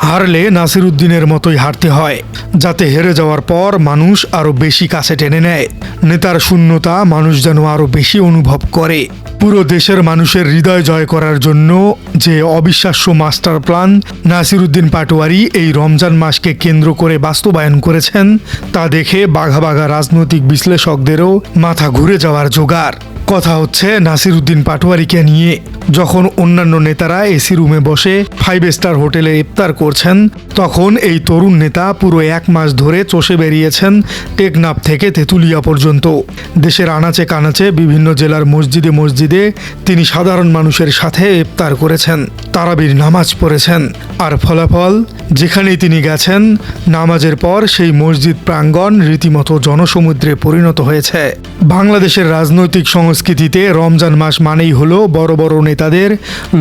হারলে নাসিরুদ্দিনের মতোই হারতে হয়, যাতে হেরে যাওয়ার পর মানুষ আরও বেশি কাছে টেনে নেয়। নেতার শূন্যতা মানুষ যেন আরও বেশি অনুভব করে। পুরো দেশের মানুষের হৃদয় জয় করার জন্য যে অবিশ্বাস্য মাস্টার প্ল্যান নাসিরুদ্দিন পাটোয়ারি এই রমজান মাসকে কেন্দ্র করে বাস্তবায়ন করেছেন, তা দেখে বাঘা বাঘা রাজনৈতিক বিশ্লেষকদেরও মাথা ঘুরে যাওয়ার জোগাড়। কথা হচ্ছে নাসিরুদ্দিন পাটোয়ারিকে নিয়ে। যখন অন্যান্য নেতারা এসি রুমে বসে 5 স্টার হোটেলে ইফতার করছেন, তখন এই তরুণ নেতা পুরো 1 মাস ধরে চষে বেরিয়েছেন টেকনাফ থেকে তেঁতুলিয়া পর্যন্ত। দেশের আনাচে কানাচে বিভিন্ন জেলার মসজিদে মসজিদে তিনি সাধারণ মানুষের সাথে ইফতার করেছেন, তারাবির নামাজ পড়েছেন। আর ফলাফল, যেখানেই তিনি গেছেন, নামাজের পর সেই মসজিদ প্রাঙ্গণ রীতিমতো জনসমুদ্রে পরিণত হয়েছে। বাংলাদেশের রাজনৈতিক সংস্কৃতিতে রমজান মাস মানেই হলো বড় বড় নেতাদের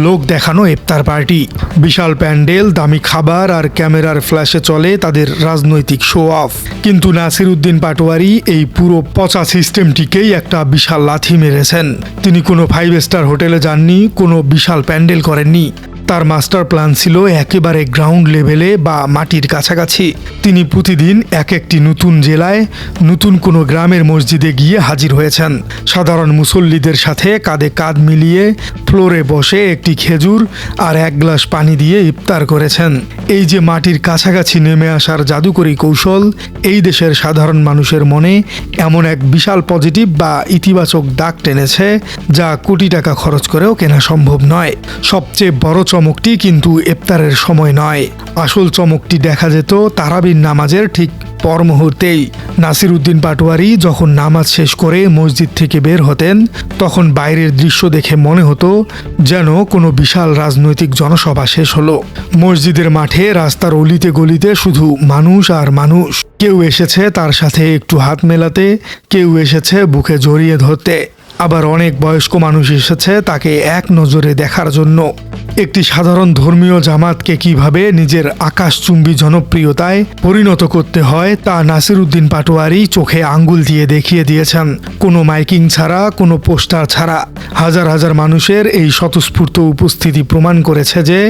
লোক দেখানো ইফতার পার্টি। বিশাল প্যান্ডেল, দামি খাবার আর ক্যামেরার ফ্ল্যাশে চলে তাদের রাজনৈতিক শো অফ। কিন্তু নাসিরুদ্দিন পাটোয়ারি এই পুরো পচা সিস্টেমটিকেই একটা বিশাল লাথি মেরেছেন। তিনি কোনো 5 স্টার হোটেলে যাননি, কোনো বিশাল প্যান্ডেল করেননি। তার মাস্টার প্ল্যান ছিল একেবারে গ্রাউন্ড লেভেলে বা মাটির কাছাকাছি। তিনি প্রতিদিন এক একটি নতুন জেলায় নতুন কোনো গ্রামের মসজিদে গিয়ে হাজির হয়েছেন। সাধারণ মুসল্লিদের সাথে কাঁধে কাঁধ মিলিয়ে ফ্লোরে বসে একটি খেজুর আর 1 গ্লাস পানি দিয়ে ইফতার করেছেন। এই যে মাটির কাছাকাছি নেমে আসার জাদুকরী কৌশল, এই দেশের সাধারণ মানুষের মনে এমন এক বিশাল পজিটিভ বা ইতিবাচক দাগ টেনেছে, যা কোটি টাকা খরচ করেও কেনা সম্ভব নয়। সবচেয়ে বড় চমকটি কিন্তু ইফতারের সময় নয়, আসল চমকটি দেখা যেত তারাবির নামাজের ঠিক পর মুহূর্তেই। নাসিরুদ্দিন পাটোয়ারি যখন নামাজ শেষ করে মসজিদ থেকে বের হতেন, তখন বাইরের দৃশ্য দেখে মনে হতো যেন কোনো বিশাল রাজনৈতিক জনসভা শেষ হলো। মসজিদের মাঠে, রাস্তার অলিতে গলিতে শুধু মানুষ আর মানুষ। কেউ এসেছে তার সাথে একটু হাত মেলাতে, কেউ এসেছে বুকে জড়িয়ে ধরতে, আবার অনেক বয়স্ক মানুষ এসেছে তাকে এক নজরে দেখার জন্য। একটি সাধারণ ধর্মীয় জামাতকে কিভাবে নিজের আকাশচুম্বী জনপ্রিয়তায় পরিণত করতে হয়, তা নাসিরুদ্দিন পাটোয়ারি চোখে আঙ্গুল দিয়ে দেখিয়ে দিয়েছেন। কোনো মাইকিং ছাড়া, কোনো পোস্টার ছাড়া হাজার হাজার মানুষের এই স্বতঃস্ফূর্ত উপস্থিতি প্রমাণ করেছে যে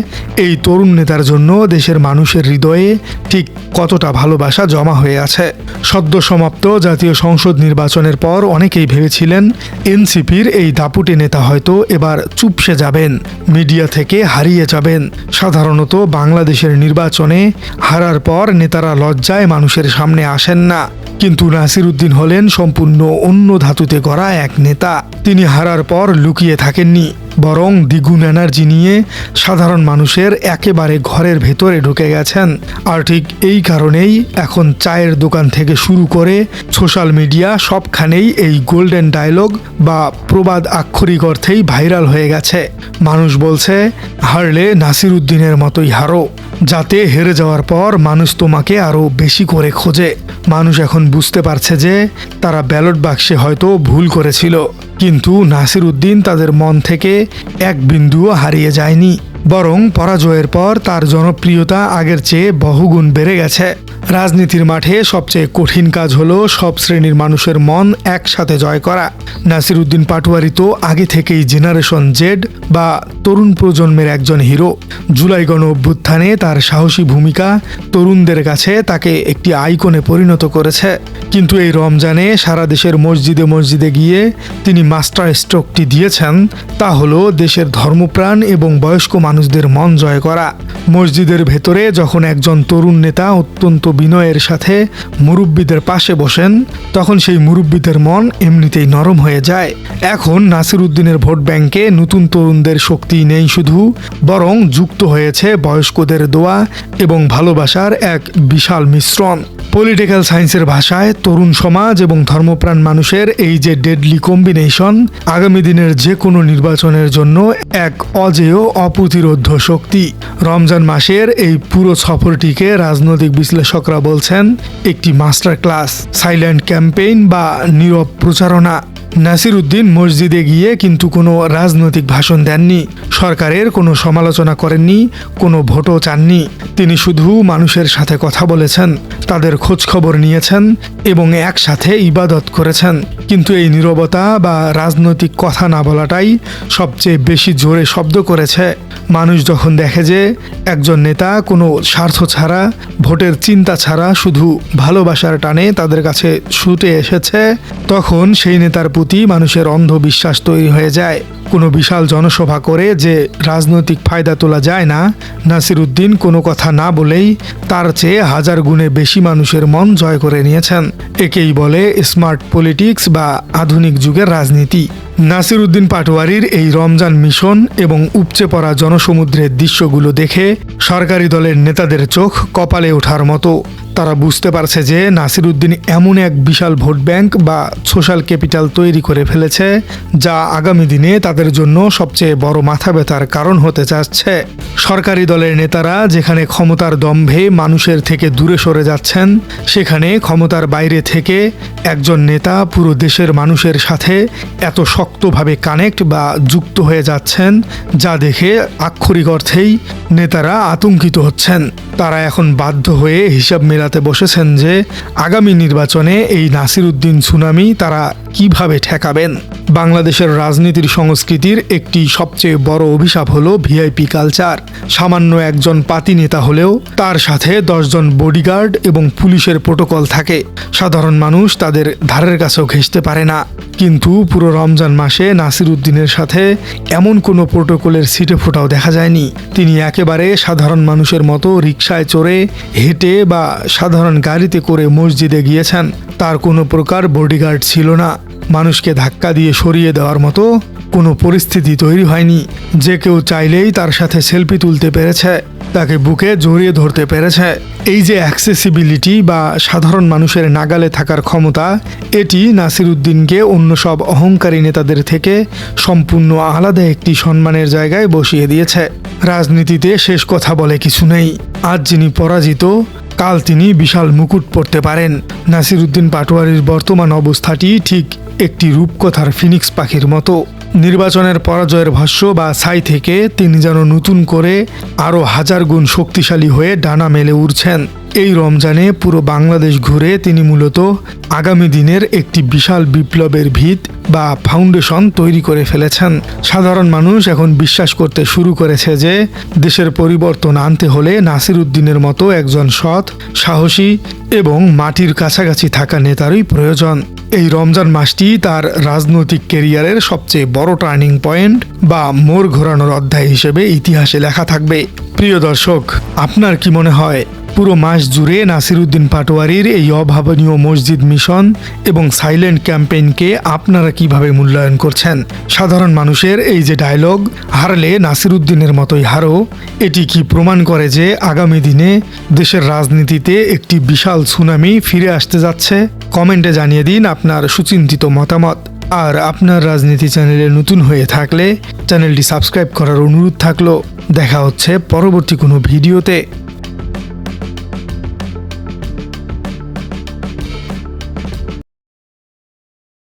এই তরুণ নেতার জন্য দেশের মানুষের হৃদয়ে ঠিক কতটা ভালোবাসা জমা হয়ে আছে। সদ্য সমাপ্ত জাতীয় সংসদ নির্বাচনের পর অনেকেই ভেবেছিলেন এনসিপির এই দাপুটে নেতা হয়তো এবার চুপসে যাবেন, মিডিয়া থেকে হারিয়ে যাবেন। সাধারণত বাংলাদেশের নির্বাচনে হারার পর নেতারা লজ্জায় মানুষের সামনে আসেন না, কিন্তু নাসিরুদ্দিন হলেন সম্পূর্ণ অন্য ধাতুতে গড়া এক নেতা। তিনি হারার পর লুকিয়ে থাকেননি, বরং দ্বিগুণ এনার্জি নিয়ে সাধারণ মানুষের একেবারে ঘরের ভেতরে ঢুকে গেছেন। আর ঠিক এই কারণেই এখন চায়ের দোকান থেকে শুরু করে সোশ্যাল মিডিয়া সবখানেই এই গোল্ডেন ডায়লগ বা প্রবাদ আক্ষরিক অর্থেই ভাইরাল হয়ে গেছে। মানুষ বলছে, হারলে নাসিরুদ্দিনের মতোই হারো, যাতে হেরে যাওয়ার পর মানুষ তোমাকে আরও বেশি করে খোঁজে। মানুষ এখন বুঝতে পারছে যে তারা ব্যালট বাক্সে হয়তো ভুল করেছিল, কিন্তু নাসিরুদ্দিন তাদের মন থেকে এক বিন্দুও হারিয়ে যায়নি, বরং পরাজয়ের পর তার জনপ্রিয়তা আগের চেয়ে বহুগুণ বেড়ে গেছে। রাজনীতির মাঠে সবচেয়ে কঠিন কাজ হলো সব শ্রেণীর মানুষের মন একসাথে জয় করা। নাসিরুদ্দিন পাটোয়ারি তো আগে থেকেই জেনারেশন জেড বা তরুণ প্রজন্মের একজন হিরো। জুলাই গণ অভ্যুত্থানে তার সাহসী ভূমিকা তরুণদের কাছে তাকে একটি আইকনে পরিণত করেছে। কিন্তু এই রমজানে সারা দেশের মসজিদে মসজিদে গিয়ে তিনি মাস্টার স্ট্রোকটি দিয়েছেন, তা হলো দেশের ধর্মপ্রাণ এবং বয়স্ক মানুষদের মন জয় করা। মসজিদের ভেতরে যখন একজন তরুণ নেতা অত্যন্ত বিনয়ের সাথে মুরব্বীদের পাশে বসেন, তখন সেই মুরব্বীদের মন এমনিতেই নরম হয়ে যায়। এখন নাসিরুদ্দিনের ভোট ব্যাংকে নতুন তরুণদের শক্তি নেই শুধু, বরং যুক্ত হয়েছে বয়স্কদের দোয়া এবং ভালোবাসার এক বিশাল মিশ্রণ। পলিটিক্যাল সায়েন্সের ভাষায় তরুণ সমাজ এবং ধর্মপ্রাণ মানুষের এই যে ডেডলি কম্বিনেশন, আগামী দিনের যে কোনো নির্বাচনের জন্য এক অজেয় অপ্রতিরোধ্য শক্তি। রমজান মাসের এই পুরো সফরটিকে রাজনৈতিক বিশ্লেষকরা বলছেন একটি মাস্টার ক্লাস, সাইলেন্ট ক্যাম্পেইন বা নীরব প্রচারণা। নাসিরুদ্দিন মসজিদে গিয়ে কিন্তু কোনো রাজনৈতিক ভাষণ দেননি, সরকারের কোনো সমালোচনা করেননি, কোনো ভোটও চাননি। তিনি শুধু মানুষের সাথে কথা বলেছেন, তাদের খোঁজ খবর নিয়েছেন এবং একসাথে ইবাদত করেছেন। কিন্তু এই নীরবতা বা রাজনৈতিক কথা না বলাটাই সবচেয়ে বেশি জোরে শব্দ করেছে। মানুষ যখন দেখে যে একজন নেতা কোনো স্বার্থ ছাড়া, ভোটের চিন্তা ছাড়া শুধু ভালোবাসার টানে তাদের কাছে ছুটে এসেছে, তখন সেই নেতার প্রতি মানুষের অন্ধবিশ্বাস তৈরি হয়ে যায়। কোনো বিশাল জনসভা করে যে রাজনৈতিক ফায়দা তোলা যায় না, নাসিরউদ্দিন কোনো কথা না বলেই তার চেয়ে 1000 গুণে বেশি মানুষের মন জয় করে নিয়েছেন। একেই বলে স্মার্ট পলিটিক্স বা আধুনিক যুগের রাজনীতি। নাসিরউদ্দিন পাটোয়ারির এই রমজান মিশন এবং উপচে পড়া জনসমুদ্রের দৃশ্যগুলো দেখে সরকারি দলের নেতাদের চোখ কপালে ওঠার মতো। তারা বুঝতে পারছে যে নাসিরউদ্দিন এমন এক বিশাল ভোট ব্যাংক বা সোশ্যাল ক্যাপিটাল তৈরি করে ফেলেছে, যা আগামী দিনে তাদের জন্য সবচেয়ে বড় মাথা ব্যথার কারণ হতে যাচ্ছে। সরকারি দলের নেতারা যেখানে ক্ষমতার দম্ভে মানুষের থেকে দূরে সরে যাচ্ছেন, সেখানে ক্ষমতার বাইরে থেকে একজন নেতা পুরো দেশের মানুষের সাথে এত শক্তভাবে কানেক্ট বা যুক্ত হয়ে যাচ্ছেন, যা দেখে আক্ষরিক অর্থেই নেতারা আতঙ্কিত হচ্ছেন। তারা এখন বাধ্য হয়ে হিসাব মেলাতে বসেছেন যে আগামী নির্বাচনে এই নাসিরউদ্দিন সুনামি তারা কিভাবে ঠেকাবেন। বাংলাদেশের রাজনীতির সংস্কৃতির একটি সবচেয়ে বড় অভিশাপ হলো ভিআইপি কালচার। সামান্য একজন পাতি নেতা হলেও তার সাথে 10 জন বডিগার্ড এবং পুলিশের প্রোটোকল থাকে। সাধারণ মানুষ তাদের ধারের কাছেও ঘেঁষতে পারে না। কিন্তু পুরো রমজান মাসে নাসিরউদ্দিনের সাথে এমন কোনো প্রোটোকলের ছিটে ফোঁটাও দেখা যায়নি। তিনি একেবারে সাধারণ মানুষের মতো রিকশায় চড়ে, হেঁটে বা সাধারণ গাড়িতে করে মসজিদে গিয়েছেন। তার কোনো প্রকার বডিগার্ড ছিল না। মানুষকে ধাক্কা দিয়ে সরিয়ে দেওয়ার মতো কোনো পরিস্থিতি তৈরি হয়নি। যে কেউ চাইলেই তার সাথে সেলফি তুলতে পেরেছে, তাকে বুকে জড়িয়ে ধরতে পেরেছে। এই যে অ্যাক্সেসিবিলিটি বা সাধারণ মানুষের নাগালে থাকার ক্ষমতা, এটি নাসিরউদ্দিনকে অন্য সব অহংকারী নেতাদের থেকে সম্পূর্ণ আলাদা একটি সম্মানের জায়গায় বসিয়ে দিয়েছে। রাজনীতিতে শেষ কথা বলে কিছু নেই। আজ যিনি পরাজিত, কাল তিনি বিশাল মুকুট পরতে পারেন। নাসিরউদ্দিন পাটোয়ারির বর্তমান অবস্থাটি ঠিক একটি রূপকথার ফিনিক্স পাখির মতো। নির্বাচনের পরাজয়ের ভাষ্য বা ছাই থেকে তিনি যেন নতুন করে আরও 1000 গুণ শক্তিশালী হয়ে ডানা মেলে উড়ছেন। এই রমজানে পুরো বাংলাদেশ ঘুরে তিনি মূলত আগামী দিনের একটি বিশাল বিপ্লবের ভিত বা ফাউন্ডেশন তৈরি করে ফেলেছেন। সাধারণ মানুষ এখন বিশ্বাস করতে শুরু করেছে যে দেশের পরিবর্তন আনতে হলে নাসিরউদ্দিনের মতো একজন সৎ, সাহসী এবং মাটির কাছাকাছি থাকা নেতারই প্রয়োজন। এই রমজান মাসটি তার রাজনৈতিক ক্যারিয়ারের সবচেয়ে বড় টার্নিং পয়েন্ট বা মোড় ঘোরানোর অধ্যায় হিসেবে ইতিহাসে লেখা থাকবে। প্রিয় দর্শক, আপনার কি মনে হয় পুরো মাস জুড়ে নাসিরউদ্দিন পাটোয়ারির এই অভাবনীয় মসজিদ মিশন এবং সাইলেন্ট ক্যাম্পেইনকে আপনারা কিভাবে মূল্যায়ন করছেন? সাধারণ মানুষের এই যে ডায়লগ, হারলে নাসিরউদ্দিনের মতোই হারো, এটি কি প্রমাণ করে যে আগামী দিনে দেশের রাজনীতিতে একটি বিশাল সুনামি ফিরে আসতে যাচ্ছে? কমেন্টে জানিয়ে দিন আপনার সুচিন্তিত মতামত। আর আপনার রাজনীতি চ্যানেলে নতুন হয়ে থাকলে চ্যানেলটি সাবস্ক্রাইব করার অনুরোধ থাকলো। দেখা হচ্ছে পরবর্তী কোনো ভিডিওতে।